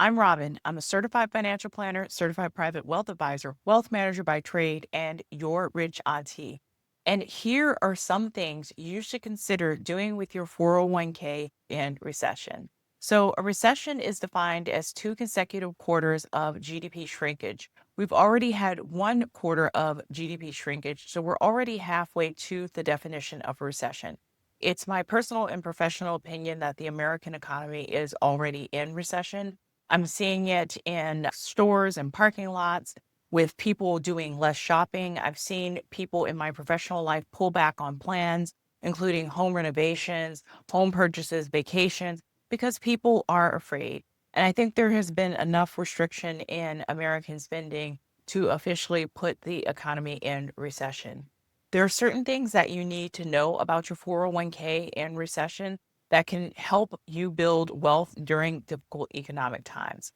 I'm Robin. I'm a certified financial planner, certified private wealth advisor, wealth manager by trade, and your rich auntie. And here are some things you should consider doing with your 401k in recession. So, a recession is defined as two consecutive quarters of GDP shrinkage. We've already had one quarter of GDP shrinkage, so we're already halfway to the definition of a recession. It's my personal and professional opinion that the American economy is already in recession. I'm seeing it in stores and parking lots with people doing less shopping. I've seen people in my professional life pull back on plans, including home renovations, home purchases, vacations, because people are afraid. And I think there has been enough restriction in American spending to officially put the economy in recession. There are certain things that you need to know about your 401k in recession that can help you build wealth during difficult economic times.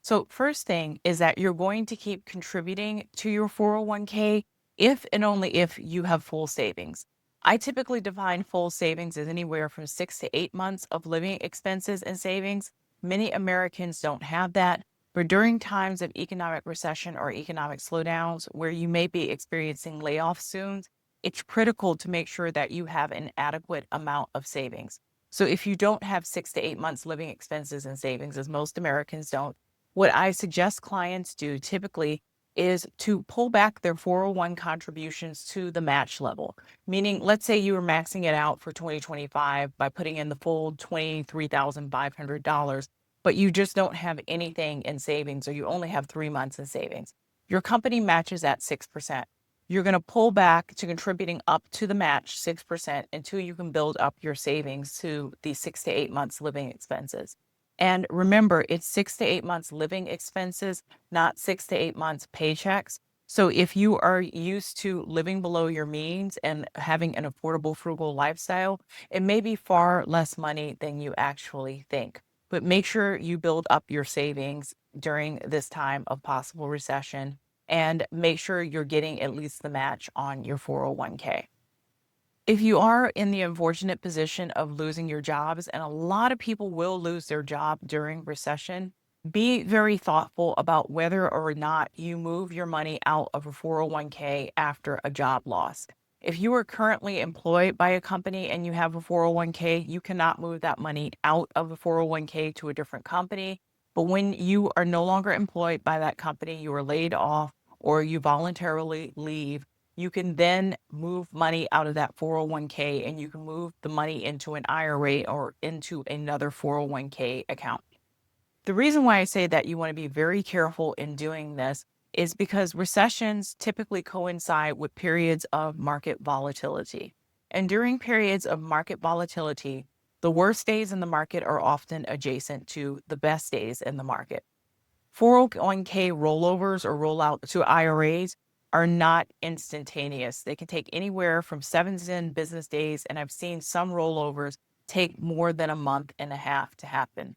So, first thing is that you're going to keep contributing to your 401k if and only if you have full savings. I typically define full savings as anywhere from 6 to 8 months of living expenses and savings. Many Americans don't have that, but during times of economic recession or economic slowdowns where you may be experiencing layoffs soon, it's critical to make sure that you have an adequate amount of savings. So, if you don't have 6 to 8 months living expenses and savings, as most Americans don't, what I suggest clients do typically is to pull back their 401 contributions to the match level. Meaning, let's say you were maxing it out for 2025 by putting in the full $23,500, but you just don't have anything in savings or you only have 3 months in savings. Your company matches at 6%. You're going to pull back to contributing up to the match 6% until you can build up your savings to the 6 to 8 months living expenses. And remember, it's 6 to 8 months living expenses, not 6 to 8 months paychecks. So if you are used to living below your means and having an affordable, frugal lifestyle, it may be far less money than you actually think. But make sure you build up your savings during this time of possible recession and make sure you're getting at least the match on your 401k. If you are in the unfortunate position of losing your jobs, and a lot of people will lose their job during recession, be very thoughtful about whether or not you move your money out of a 401k after a job loss. If you are currently employed by a company and you have a 401k, you cannot move that money out of the 401k to a different company. But when you are no longer employed by that company, you are laid off or you voluntarily leave, you can then move money out of that 401k and you can move the money into an IRA or into another 401k account. The reason why I say that you want to be very careful in doing this is because recessions typically coincide with periods of market volatility. And during periods of market volatility, the worst days in the market are often adjacent to the best days in the market. 401k rollovers or rollout to IRAs are not instantaneous. They can take anywhere from 7 to 10 business days, and I've seen some rollovers take more than a month and a half to happen.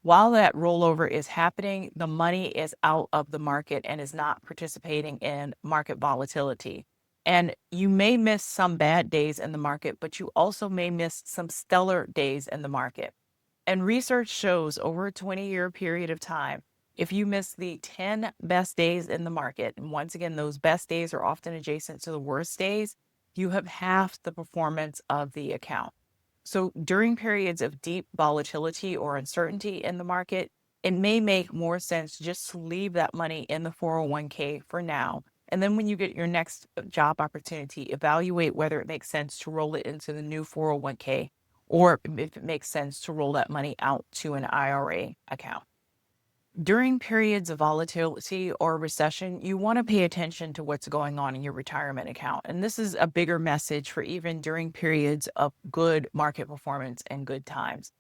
While that rollover is happening, the money is out of the market and is not participating in market volatility. And you may miss some bad days in the market, but you also may miss some stellar days in the market. And research shows over a 20-year period of time, if you miss the 10 best days in the market, and once again, those best days are often adjacent to the worst days, you have half the performance of the account. So during periods of deep volatility or uncertainty in the market, it may make more sense just to leave that money in the 401k for now. And then when you get your next job opportunity, evaluate whether it makes sense to roll it into the new 401k or if it makes sense to roll that money out to an IRA account. During periods of volatility or recession, you want to pay attention to what's going on in your retirement account. And this is a bigger message for even during periods of good market performance and good times.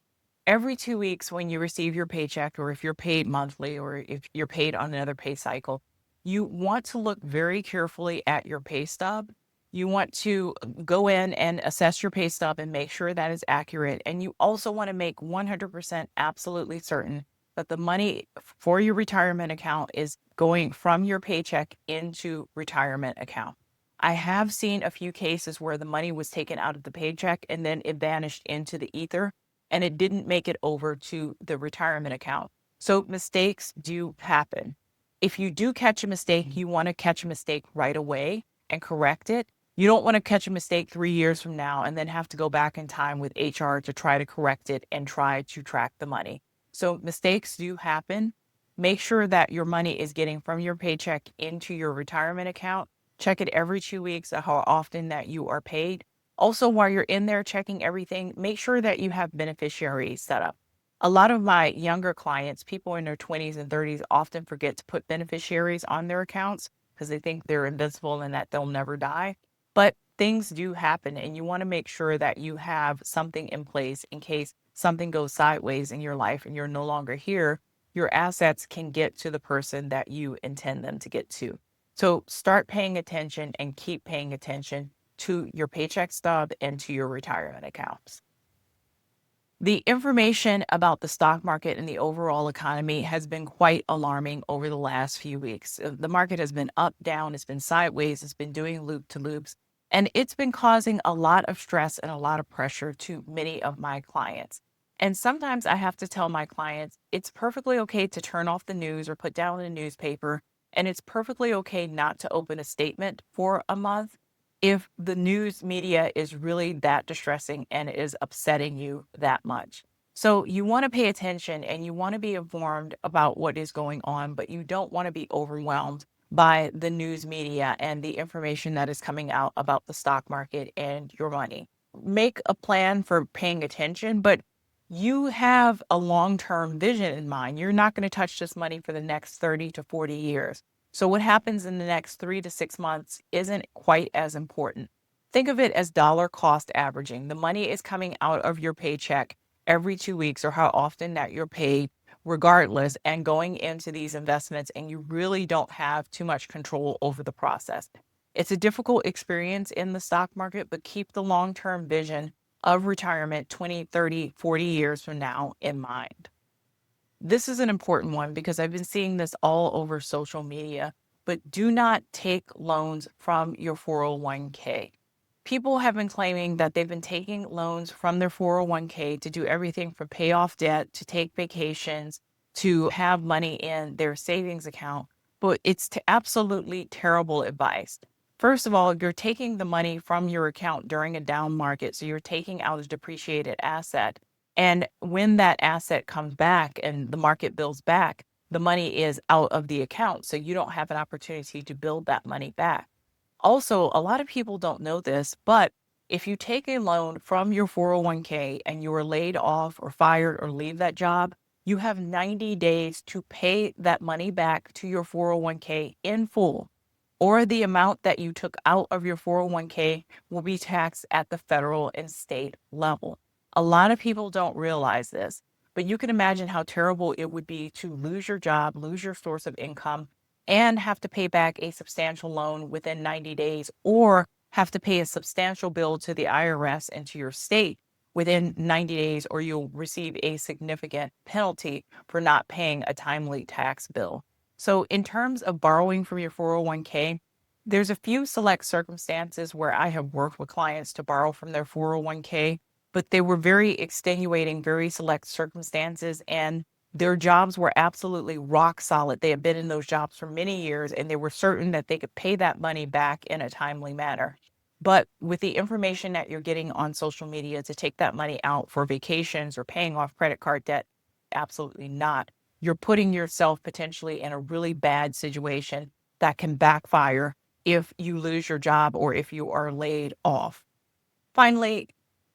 Every 2 weeks, when you receive your paycheck, or if you're paid monthly, or if you're paid on another pay cycle, you want to look very carefully at your pay stub. You want to go in and assess your pay stub and make sure that is accurate. And you also want to make 100% absolutely certain that the money for your retirement account is going from your paycheck into retirement account. I have seen a few cases where the money was taken out of the paycheck and then it vanished into the ether and it didn't make it over to the retirement account. So mistakes do happen. If you do catch a mistake, you want to catch a mistake right away and correct it. You don't want to catch a mistake 3 years from now and then have to go back in time with HR to try to correct it and try to track the money. So mistakes do happen. Make sure that your money is getting from your paycheck into your retirement account. Check it every 2 weeks of how often that you are paid. Also, while you're in there checking everything, make sure that you have beneficiaries set up. A lot of my younger clients, people in their 20s and 30s, often forget to put beneficiaries on their accounts because they think they're invincible and that they'll never die. But things do happen, and you want to make sure that you have something in place in case something goes sideways in your life and you're no longer here. Your assets can get to the person that you intend them to get to. So start paying attention and keep paying attention to your paycheck stub and to your retirement accounts. The information about the stock market and the overall economy has been quite alarming over the last few weeks. The market has been up, down, it's been sideways, it's been doing loop to loops, and it's been causing a lot of stress and a lot of pressure to many of my clients. And sometimes I have to tell my clients it's perfectly okay to turn off the news or put down a newspaper, and it's perfectly okay not to open a statement for a month if the news media is really that distressing and is upsetting you that much. So you want to pay attention and you want to be informed about what is going on, but you don't want to be overwhelmed by the news media and the information that is coming out about the stock market and your money. Make a plan for paying attention, but you have a long-term vision in mind. You're not going to touch this money for the next 30 to 40 years. So what happens in the next 3 to 6 months isn't quite as important. Think of it as dollar cost averaging. The money is coming out of your paycheck every 2 weeks or how often that you're paid, regardless, and going into these investments, and you really don't have too much control over the process. It's a difficult experience in the stock market, but keep the long-term vision of retirement 20, 30, 40 years from now in mind. This is an important one because I've been seeing this all over social media, but do not take loans from your 401k. People have been claiming that they've been taking loans from their 401k to do everything from pay off debt, to take vacations, to have money in their savings account, but it's absolutely terrible advice. First of all, you're taking the money from your account during a down market, so you're taking out a depreciated asset. And when that asset comes back and the market builds back, the money is out of the account. So you don't have an opportunity to build that money back. Also, a lot of people don't know this, but if you take a loan from your 401k and you are laid off or fired or leave that job, you have 90 days to pay that money back to your 401k in full, or the amount that you took out of your 401k will be taxed at the federal and state level. A lot of people don't realize this, but you can imagine how terrible it would be to lose your job, lose your source of income, and have to pay back a substantial loan within 90 days, or have to pay a substantial bill to the IRS and to your state within 90 days, or you'll receive a significant penalty for not paying a timely tax bill. So, in terms of borrowing from your 401k, there's a few select circumstances where I have worked with clients to borrow from their 401k, but they were very extenuating, very select circumstances, and their jobs were absolutely rock solid. They had been in those jobs for many years and they were certain that they could pay that money back in a timely manner. But with the information that you're getting on social media to take that money out for vacations or paying off credit card debt, absolutely not. You're putting yourself potentially in a really bad situation that can backfire if you lose your job or if you are laid off. Finally,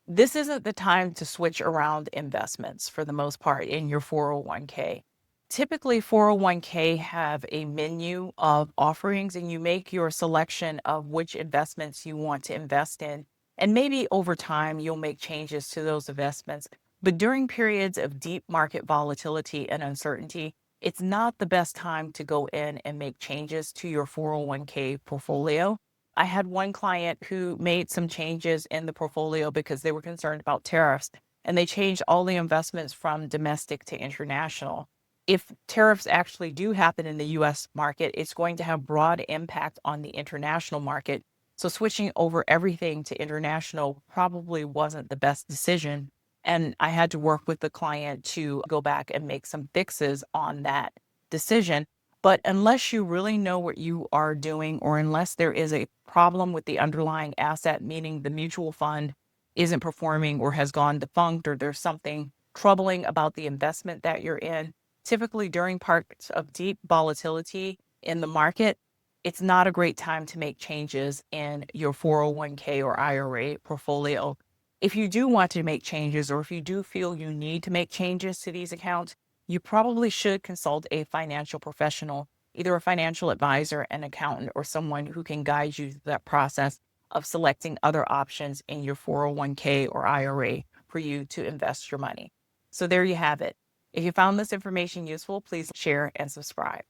this isn't the time to switch around investments for the most part in your 401k. Typically, 401k have a menu of offerings and you make your selection of which investments you want to invest in. And maybe over time, you'll make changes to those investments. But during periods of deep market volatility and uncertainty, it's not the best time to go in and make changes to your 401k portfolio. I had one client who made some changes in the portfolio because they were concerned about tariffs, and they changed all the investments from domestic to international. If tariffs actually do happen in the US market, it's going to have broad impact on the international market. So switching over everything to international probably wasn't the best decision. And I had to work with the client to go back and make some fixes on that decision. But unless you really know what you are doing, or unless there is a problem with the underlying asset, meaning the mutual fund isn't performing or has gone defunct, or there's something troubling about the investment that you're in, typically during parts of deep volatility in the market, it's not a great time to make changes in your 401k or IRA portfolio. If you do want to make changes, or if you do feel you need to make changes to these accounts, you probably should consult a financial professional, either a financial advisor, an accountant, or someone who can guide you through that process of selecting other options in your 401k or IRA for you to invest your money. So there you have it. If you found this information useful, please share and subscribe.